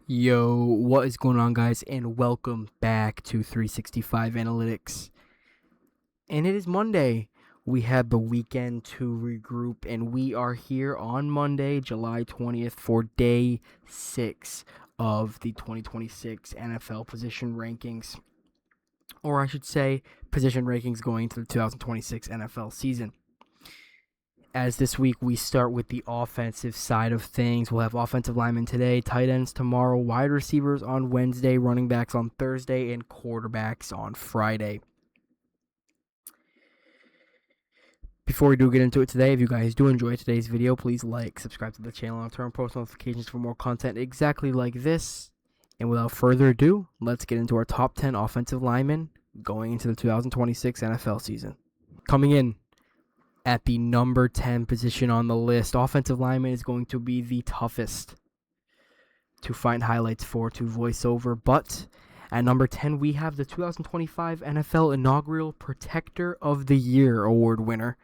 Yo, what is going on, guys, and welcome back to 365 Analytics. And it is Monday. We have the weekend to regroup, and we are here on Monday, July 20th, for day 6 of the 2026 NFL position rankings, or I should say, position rankings going into the 2026 NFL season. As this week we start with the offensive side of things. We'll have offensive linemen today, tight ends tomorrow, wide receivers on Wednesday, running backs on Thursday, and quarterbacks on Friday. Before we do get into it today, if you guys do enjoy today's video, please like, subscribe to the channel, and turn on post notifications for more content exactly like this. And without further ado, let's get into our top 10 offensive linemen going into the 2026 NFL season. Coming in at the number 10 position on the list, offensive lineman is going to be the toughest to find highlights for, to voice over. But at number 10, we have the 2025 NFL Inaugural Protector of the Year award winner,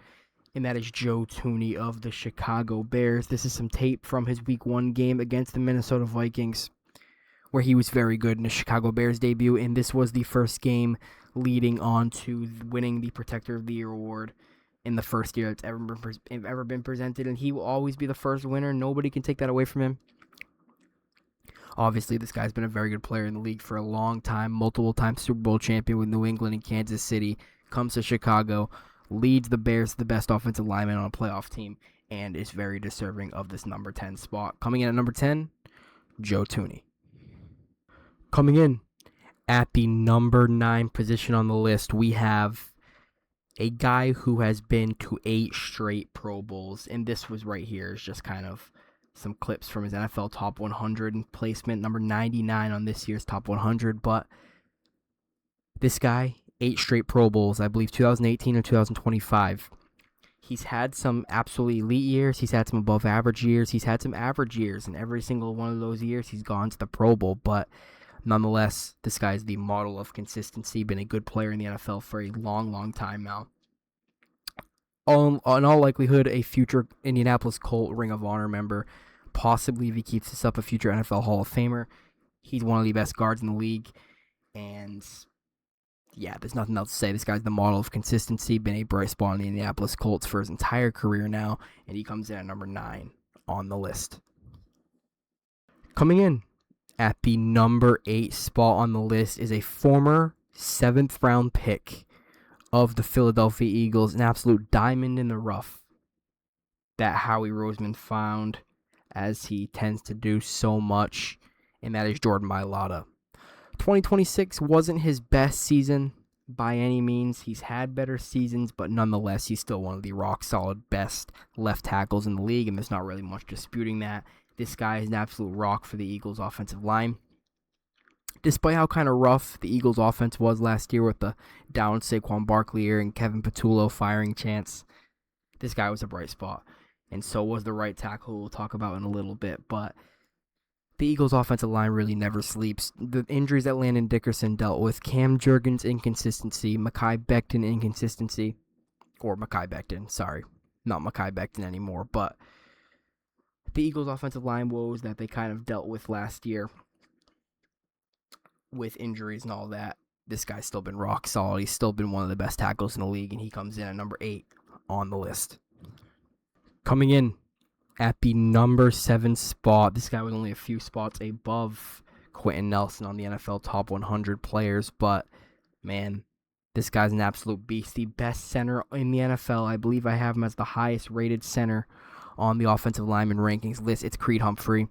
and that is Joe Thuney of the Chicago Bears. This is some tape from his Week 1 game against the Minnesota Vikings, where he was very good in the Chicago Bears debut, and this was the first game leading on to winning the Protector of the Year award in the first year it's ever been presented, and he will always be the first winner. Nobody can take that away from him. Obviously, this guy's been a very good player in the league for a long time, multiple-time Super Bowl champion with New England and Kansas City, comes to Chicago, leads the Bears to the best offensive lineman on a playoff team, and is very deserving of this number 10 spot. Coming in at number 10, Joe Thuney. Coming in at the number 9 position on the list, we have a guy who has been to 8 straight Pro Bowls, and this was right here is just kind of some clips from his NFL Top 100 placement, number 99 on this year's Top 100. But this guy, 8 straight Pro Bowls, I believe 2018 or 2025. He's had some absolutely elite years. He's had some above average years. He's had some average years, and every single one of those years he's gone to the Pro Bowl. But nonetheless, this guy is the model of consistency, been a good player in the NFL for a long, long time now. In all likelihood, a future Indianapolis Colt Ring of Honor member, possibly if he keeps this up, a future NFL Hall of Famer. He's one of the best guards in the league, and yeah, there's nothing else to say. This guy's the model of consistency, been a bright spot in the Indianapolis Colts for his entire career now, and he comes in at number 9 on the list. Coming in at the number 8 spot on the list is a former 7th round pick of the Philadelphia Eagles, an absolute diamond in the rough that Howie Roseman found, as he tends to do so much, and that is Jordan Mailata. 2026 wasn't his best season by any means. He's had better seasons, but nonetheless, he's still one of the rock-solid best left tackles in the league, and there's not really much disputing that. This guy is an absolute rock for the Eagles' offensive line. Despite how kind of rough the Eagles' offense was last year with the down Saquon Barkley and Kevin Patullo firing chance, this guy was a bright spot. And so was the right tackle, who we'll talk about in a little bit. But the Eagles' offensive line really never sleeps. The injuries that Landon Dickerson dealt with, Cam Jurgens' inconsistency, Mekhi Becton inconsistency, or Mekhi Becton, sorry, not Mekhi Becton anymore, but the Eagles' offensive line woes that they kind of dealt with last year with injuries and all that. This guy's still been rock solid. He's still been one of the best tackles in the league, and he comes in at number 8 on the list. Coming in at the number 7 spot, this guy was only a few spots above Quentin Nelson on the NFL Top 100 players, but man, this guy's an absolute beast. The best center in the NFL. I believe I have him as the highest rated center on the offensive lineman rankings list. It's Creed Humphrey.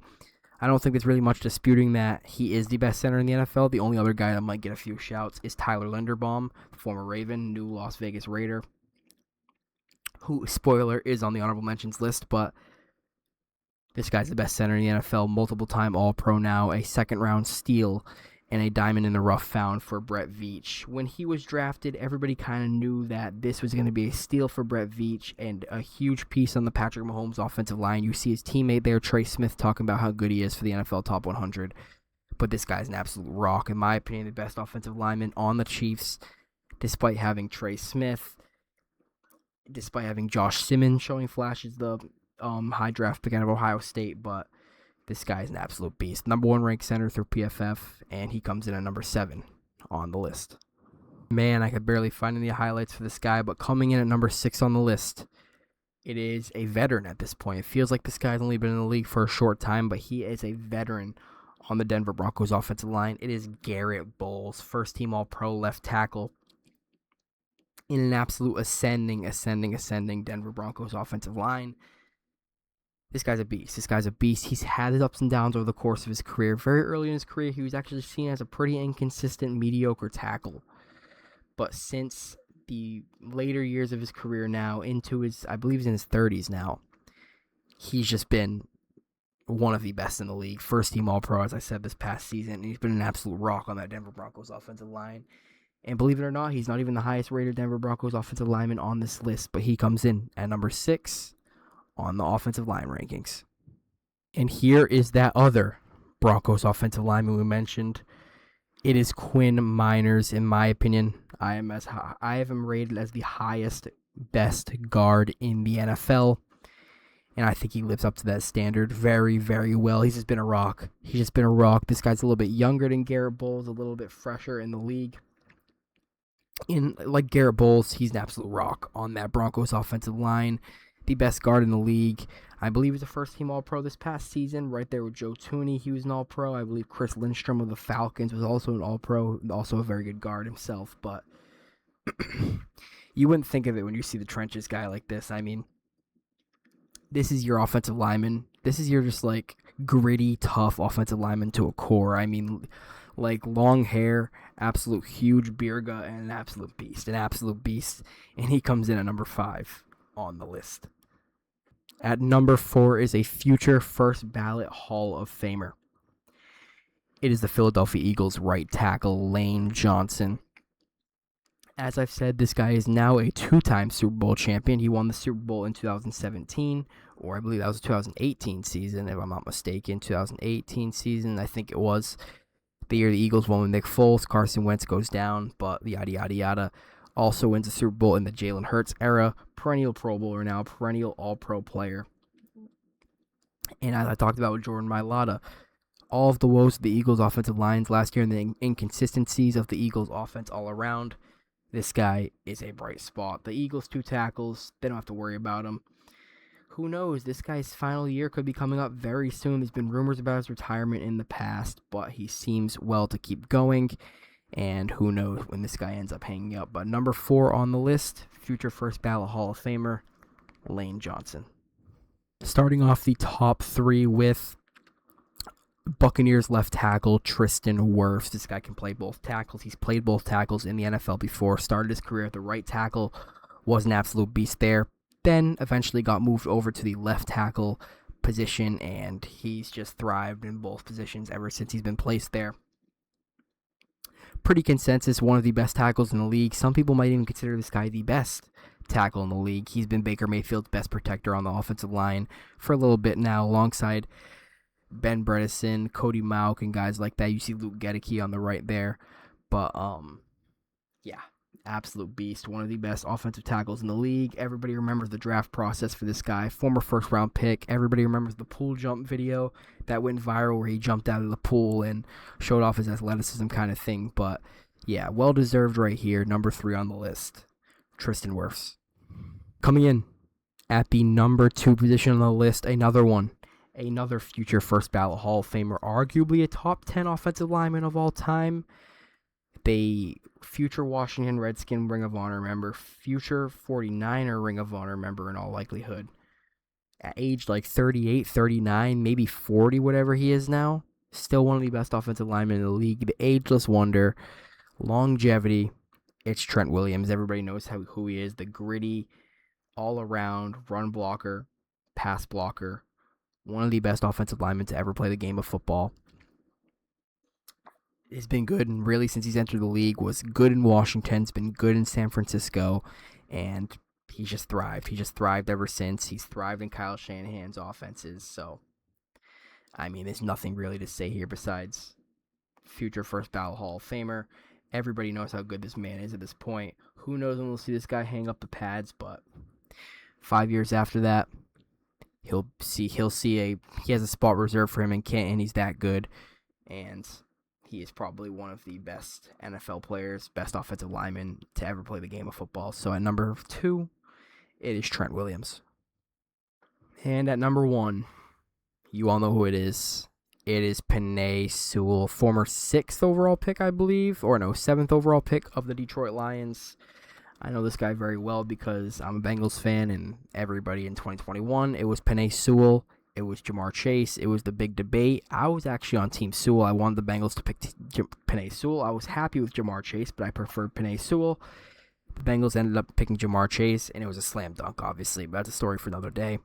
I don't think there's really much disputing that he is the best center in the NFL. The only other guy that might get a few shouts is Tyler Linderbaum, former Raven, new Las Vegas Raider, who, spoiler, is on the honorable mentions list, but this guy's the best center in the NFL, multiple-time All-Pro now, a second-round steal, and a diamond in the rough found for Brett Veach. When he was drafted, everybody kind of knew that this was going to be a steal for Brett Veach and a huge piece on the Patrick Mahomes offensive line. You see his teammate there, Trey Smith, talking about how good he is for the NFL Top 100. But this guy's an absolute rock. In my opinion, the best offensive lineman on the Chiefs, despite having Trey Smith, despite having Josh Simmons showing flashes, the high draft pick out of Ohio State. But This guy is an absolute beast. Number 1 ranked center through PFF, and he comes in at number 7 on the list. Man, I could barely find any highlights for this guy, but coming in at number 6 on the list, it is a veteran at this point. It feels like this guy's only been in the league for a short time, but he is a veteran on the Denver Broncos offensive line. It is Garrett Bowles, first-team All-Pro left tackle in an absolute ascending Denver Broncos offensive line. This guy's a beast. He's had his ups and downs over the course of his career. Very early in his career, he was actually seen as a pretty inconsistent, mediocre tackle. But since the later years of his career now, into his, I believe he's in his 30s now, he's just been one of the best in the league. First team All-Pro, as I said, this past season. And he's been an absolute rock on that Denver Broncos offensive line. And believe it or not, he's not even the highest rated Denver Broncos offensive lineman on this list, but he comes in at number 6 on the offensive line rankings. And here is that other Broncos offensive lineman we mentioned. It is Quinn Miners, in my opinion. I have him rated as the highest, best guard in the NFL. And I think he lives up to that standard very, very well. He's just been a rock. This guy's a little bit younger than Garrett Bowles, a little bit fresher in the league. Like Garrett Bowles, he's an absolute rock on that Broncos offensive line. The best guard in the league. I believe he's a first-team All-Pro this past season, right there with Joe Tooney. He was an All-Pro. I believe Chris Lindstrom of the Falcons was also an All-Pro, also a very good guard himself. But you wouldn't think of it when you see the trenches guy like this. I mean, this is your offensive lineman. This is your just like gritty, tough offensive lineman to a core. I mean, like long hair, absolute huge beer gut, and an absolute beast. And he comes in at number 5 on the list. At number 4 is a future first ballot Hall of Famer. It is the Philadelphia Eagles right tackle, Lane Johnson. As I've said, this guy is now a 2-time Super Bowl champion. He won the Super Bowl in 2017, or I believe that was the 2018 season, if I'm not mistaken. 2018 season, I think it was. The year the Eagles won with Nick Foles, Carson Wentz goes down, but yada, yada, yada. Also wins the Super Bowl in the Jalen Hurts era. Perennial Pro Bowler now, perennial All-Pro player. And as I talked about with Jordan Mailata, all of the woes of the Eagles' offensive lines last year and the inconsistencies of the Eagles' offense all around, this guy is a bright spot. The Eagles' 2 tackles, they don't have to worry about him. Who knows? This guy's final year could be coming up very soon. There's been rumors about his retirement in the past, but he seems well to keep going. And who knows when this guy ends up hanging up. But number 4 on the list, future first ballot Hall of Famer, Lane Johnson. Starting off the top 3 with Buccaneers left tackle Tristan Wirfs. This guy can play both tackles. He's played both tackles in the NFL before. Started his career at the right tackle. Was an absolute beast there. Then eventually got moved over to the left tackle position, and he's just thrived in both positions ever since he's been placed there. Pretty consensus, one of the best tackles in the league. Some people might even consider this guy the best tackle in the league. He's been Baker Mayfield's best protector on the offensive line for a little bit now, alongside Ben Bredesen, Cody Mauch, and guys like that. You see Luke Gedeke on the right there. But, yeah, absolute beast. One of the best offensive tackles in the league. Everybody remembers the draft process for this guy. Former first-round pick. Everybody remembers the pool jump video that went viral where he jumped out of the pool and showed off his athleticism kind of thing. But, yeah, well-deserved right here. Number 3 on the list, Tristan Wirfs. Coming in at the number 2 position on the list, another future first ballot Hall of Famer, arguably a top 10 offensive lineman of all time. The future Washington Redskin Ring of Honor member, future 49er Ring of Honor member in all likelihood. At age like 38, 39, maybe 40, whatever he is now. Still one of the best offensive linemen in the league. The ageless wonder. Longevity. It's Trent Williams. Everybody knows who he is. The gritty, all-around run blocker, pass blocker. One of the best offensive linemen to ever play the game of football. He's been good, and really since he's entered the league, was good in Washington, has been good in San Francisco, and he's just thrived. He just thrived ever since. He's thrived in Kyle Shanahan's offenses, so, I mean, there's nothing really to say here besides future first ballot Hall of Famer. Everybody knows how good this man is at this point. Who knows when we'll see this guy hang up the pads, but 5 years after that, he has a spot reserved for him in Canton. He's that good, and he is probably one of the best NFL players, best offensive lineman to ever play the game of football. So at number 2, it is Trent Williams. And at number 1, you all know who it is. It is Penei Sewell, former 6th overall pick, I believe, or no, 7th overall pick of the Detroit Lions. I know this guy very well because I'm a Bengals fan, and everybody in 2021, it was Penei Sewell, it was Jamar Chase, it was the big debate. I was actually on Team Sewell. I wanted the Bengals to pick Penei Sewell. I was happy with Jamar Chase, but I preferred Penei Sewell. The Bengals ended up picking Jamar Chase, and it was a slam dunk, obviously, but that's a story for another day.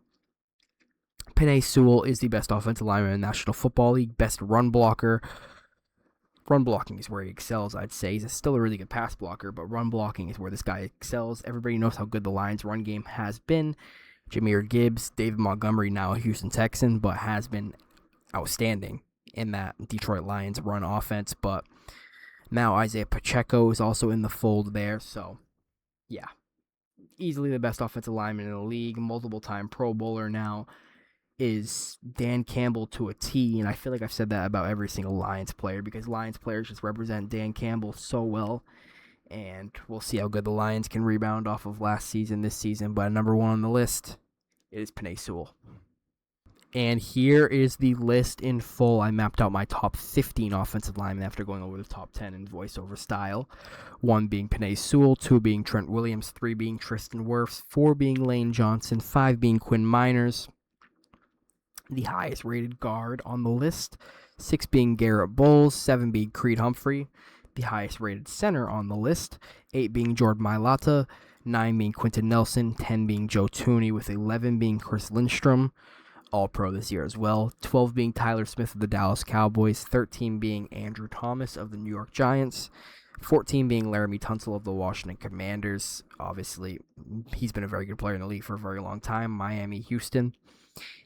Penei Sewell is the best offensive lineman in the National Football League, best run blocker. Run blocking is where he excels, I'd say. He's still a really good pass blocker, but run blocking is where this guy excels. Everybody knows how good the Lions' run game has been. Jahmyr Gibbs, David Montgomery, now a Houston Texan, but has been outstanding in that Detroit Lions run offense. But now Isaiah Pacheco is also in the fold there, so yeah. Easily the best offensive lineman in the league, multiple-time Pro Bowler now. Is Dan Campbell to a T, and I feel like I've said that about every single Lions player because Lions players just represent Dan Campbell so well, and we'll see how good the Lions can rebound off of last season this season. But number 1 on the list, it is Penei Sewell. And here is the list in full. I mapped out my top 15 offensive linemen after going over the top 10 in voiceover style. 1 being Penei Sewell, 2 being Trent Williams, 3 being Tristan Wirfs, 4 being Lane Johnson, 5 being Quinn Miners, the highest rated guard on the list, 6 being Garrett Bowles, 7 being Creed Humphrey, the highest rated center on the list, 8 being Jordan Mailata, 9 being Quentin Nelson, 10 being Joe Thuney, with 11 being Chris Lindstrom, all pro this year as well, 12 being Tyler Smith of the Dallas Cowboys, 13 being Andrew Thomas of the New York Giants, 14 being Laramie Tunsil of the Washington Commanders. Obviously, he's been a very good player in the league for a very long time, Miami, Houston.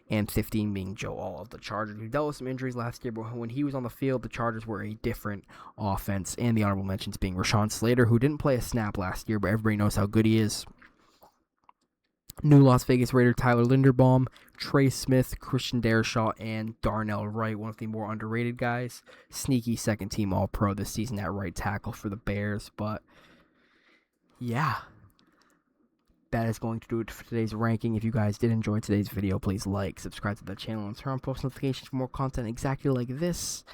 And 15 being Joe All of the Chargers, who dealt with some injuries last year, but when he was on the field, the Chargers were a different offense. And the honorable mentions being Rashawn Slater, who didn't play a snap last year, but everybody knows how good he is. New Las Vegas Raider Tyler Linderbaum, Trey Smith, Christian Darrisaw, and Darnell Wright, one of the more underrated guys. Sneaky second-team All-Pro this season at right tackle for the Bears, but yeah. That is going to do it for today's ranking. If you guys did enjoy today's video, please like, subscribe to the channel, and turn on post notifications for more content exactly like this.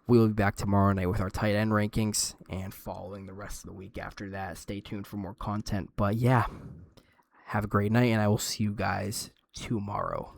We will be back tomorrow night with our tight end rankings and following the rest of the week after that. Stay tuned for more content. But yeah, have a great night, and I will see you guys tomorrow.